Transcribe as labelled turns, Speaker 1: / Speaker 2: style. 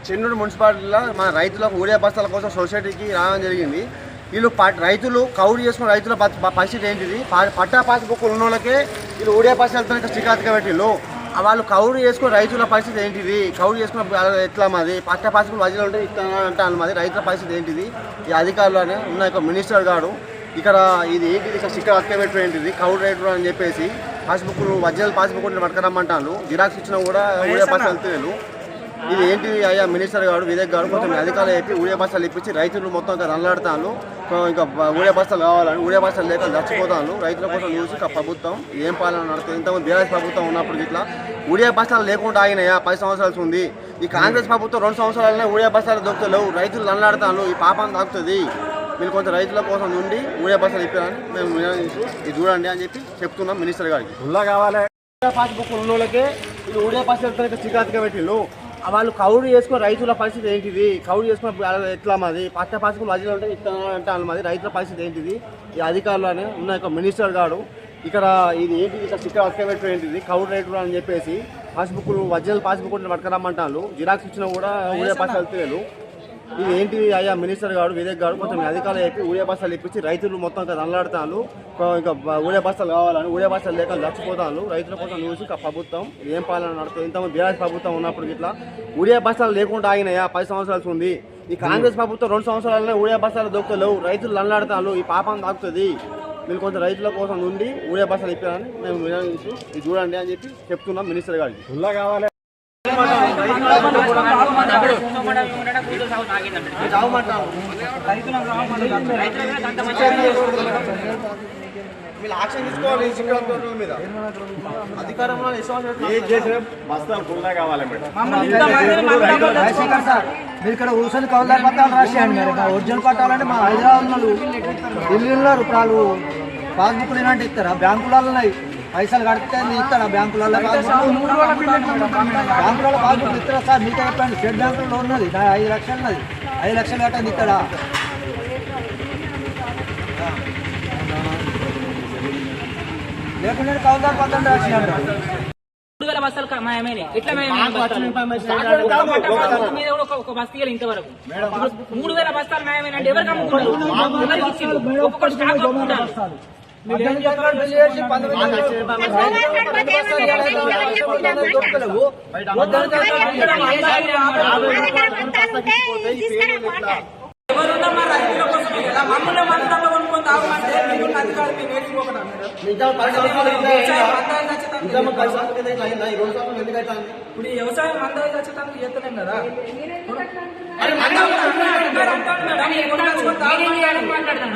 Speaker 1: చెన్నూరు మున్సిపాలిటీలో మన రైతులకు ఊరియా బస్తాల కోసం సొసైటీకి రావడం జరిగింది. వీళ్ళు రైతులు కౌలు చేసుకున్న రైతుల పరిస్థితి ఏంటిది, పట్టా పాస్బుక్ ఉన్న వాళ్ళకే వీళ్ళు ఊరియా బస్తాలతో శ్రీకాంతిగా పెట్టిళ్ళు. వాళ్ళు కౌలు చేసుకున్న రైతుల పరిస్థితి ఏంటిది, కౌలు చేసుకున్న ఎట్లా మాది, పట్టా పాస్బుక్ మధ్యలో ఉంటే ఇట్లా అంటాను మాది, రైతుల పరిస్థితి ఏంటిది. ఈ అధికారులనే ఉన్న మినిస్టర్ గారు ఇక్కడ ఇది ఏంటిది స్టిక్కర్ అతకబెట్టు ఏంటిది కౌలు రైతులు అని చెప్పేసి పాస్బుక్లు ఒరిజినల్ పాస్బుక్ పట్టుకురమ్మంటాను. జిరాక్స్ ఇచ్చినా కూడా ఊరియా బస్తాలు వెళ్తలేరు. ఇది ఏంటిది అయ్యా మినిస్టర్ గారు వివేక్ గారు కొంచెం అధికారులు చెప్పి ఊరియా బస్తాలు ఇప్పించి రైతులు మొత్తం నల్లాడుతాను. ఇంకా ఊరియా బస్తాలు కావాలని ఊరియా బస్తాలు లేక చచ్చిపోతాను. రైతుల కోసం చూసి ప్రభుత్వం ఏం పాలన నడుతుంది. ఇంతకుముందు బీఆర్ఎస్ ప్రభుత్వం ఉన్నప్పుడు ఇట్లా ఊరియా బస్తాలు లేకుండా ఆగినాయా 10 సంవత్సరాలు ఉంది. ఈ కాంగ్రెస్ ప్రభుత్వం 2 సంవత్సరాలనే ఊరియా బస్తాలు దొరుకుతలేవు, రైతులు నల్లాడుతాను. ఈ పాపం తాకుతుంది. మీరు కొంచెం రైతుల కోసం నుండి ఊరియా బస్తాలు ఇప్పారని మేము ఇది చూడండి అని చెప్పి చెప్తున్నాం మినిస్టర్ గారికి.
Speaker 2: ఉల్లా కావాలి
Speaker 1: పాస్బుక్ ఉన్న వాళ్ళకే ఇది ఊరియా బస్తాలు శ్రీకాంతిగా పెట్టిళ్ళు. వాళ్ళు కౌలు చేసుకున్న రైతుల పరిస్థితి ఏంటిది, కౌలు చేసుకున్న ఎట్లా మాది, పట్టా పాస్బుక్ మధ్యలో ఉంటే ఇట్లా అంటాను మాది, రైతుల పరిస్థితి ఏంటిది. ఈ అధికారులనే ఉన్న మినిస్టర్ గారు ఇక్కడ ఇది ఏంటిది స్టిక్కర్ అతకబెట్టు ఏంటిది కౌలు రైతులు అని చెప్పేసి పాస్బుక్లు ఒరిజినల్ పాస్బుక్ పట్టుకురమ్మంటాను. జిరాక్స్ ఇచ్చినా కూడా ఊరియా బస్తాలు వెళ్తలేరు. ఇది ఏంటిది అయ్యా మినిస్టర్ గారు వివేక్ గారు కొంచెం అధికారులు చెప్పి ఊరియా బస్తాలు ఇప్పించి రైతులు మొత్తం నల్లాడుతాను. ఇంకా ఊరియా బస్తాలు కావాలని ఊరియా బస్తాలు లేక చచ్చిపోతాను. రైతుల కోసం చూసి ప్రభుత్వం ఏం పాలన నడుతుంది. ఇంతకుముందు బీఆర్ఎస్ ప్రభుత్వం ఉన్నప్పుడు ఇట్లా ఊరియా బస్తాలు లేకుండా ఆగినాయా 10 సంవత్సరాలు ఉంది. ఈ కాంగ్రెస్ ప్రభుత్వం 2 సంవత్సరాలనే ఊరియా బస్తాలు దొరుకుతలేవు, రైతులు నల్లాడుతాను. ఈ పాపం తాకుతుంది. మీరు కొంచెం రైతుల కోసం నుండి ఊరియా బస్తాలు ఇప్పారని మేము ఇది చూడండి అని చెప్పి చెప్తున్నాం మినిస్టర్ గారికి.
Speaker 2: ఉల్లా కావాలి
Speaker 3: మీరు ఇక్కడ కూర్చొని కౌలుదారు పట్టాలు రాసేయండి. మీరు ఒరిజినల్ పట్టాలంటే మా హైదరాబాద్ వాళ్ళు ఢిల్లీ ఉన్నారు. ఇప్పుడు వాళ్ళు పాస్బుక్లు ఏంటంటే ఇస్తారా, బ్యాంకులలో ఉన్నాయి, పైసలు కడితే ఇస్తారా, బ్యాంకులలో బ్యాంకులలో పాస్బుక్ ఇస్తారా సార్? మీకే చెప్పండి, స్టేట్ బ్యాంకులో ఉన్నది 5 లక్షలు ఉన్నది, 5 లక్షలు కట్టండి ఇస్తారా? లేకుంటే కౌలుదారు పట్టాలు రాసేయండి.
Speaker 4: 3,000 బస్తాలు ఎట్లా ఒక బస్తీ ఇంతవరకు 3,000 బస్తాలు న్యాయమైన అంటే ఎవరికి అమ్ముకుంటారు, ఎవరికి ఇచ్చిండు, ఒక్కొక్క స్టాక్ అమ్ముకుంటారు. ఎవరున్నా మా రైతుల కోసం మమ్మల్ని మందులో కొనుక్కొని తాగమంటే ఇప్పుడు వ్యవసాయం మందవి ఖచ్చితంగా చేస్తున్నాం కదా. మాట్లాడతాను